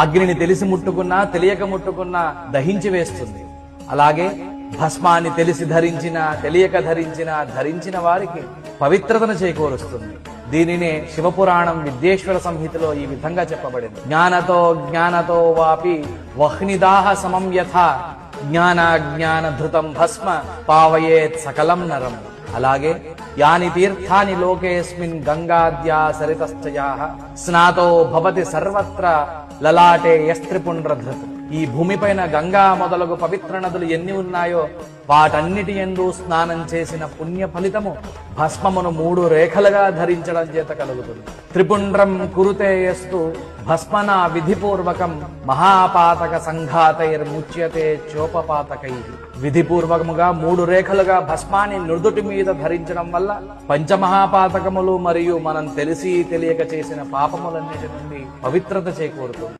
అగ్నిని తెలిసి ముట్టుకున్నా తెలియక ముట్టుకున్నా దహించి వేస్తుంది. అలాగే భస్మాన్ని తెలిసి ధరించిన తెలియక ధరించిన వారికి పవిత్రతను చేకూరుస్తుంది. దీనినే శివపురాణం విద్యేశ్వర సంహితలో ఈ విధంగా చెప్పబడింది. జ్ఞానతో వాపి వహ్నిదాహ సమం యథా జ్ఞానాజ్ఞాన ధృతం భస్మ పావయేత్ సకలం నరం. అలాగే యాని తీర్థాని లోకేస్మిన్ గంగాద్యా సరితశ్చయాః స్నాతో భవతి సర్వత్ర లలాటే యస్త్రిపుండ్రధృత్. ఈ భూమిపైన గంగా మొదలగు పవిత్ర నదులు ఎన్ని ఉన్నాయో వాటన్నిటి యందు స్నానం చేసిన పుణ్య ఫలితము భస్మమును 3 రేఖలుగా ధరించడం చేత కలుగుతుంది. త్రిపుండ్రం కురుతే యస్తు భస్మనా విధిపూర్వకం మహాపాతక సంఘాతైర్ముచ్యతే చోపపాతకై. విధిపూర్వకముగా 3 రేఖలుగా భస్మాన్ని నుదుటి మీద ధరించడం వల్ల పంచమహాపాతకములు మరియు మనం తెలిసి తెలియక చేసిన పాపములన్నిటి నుండి పవిత్రత చేకూరుతుంది.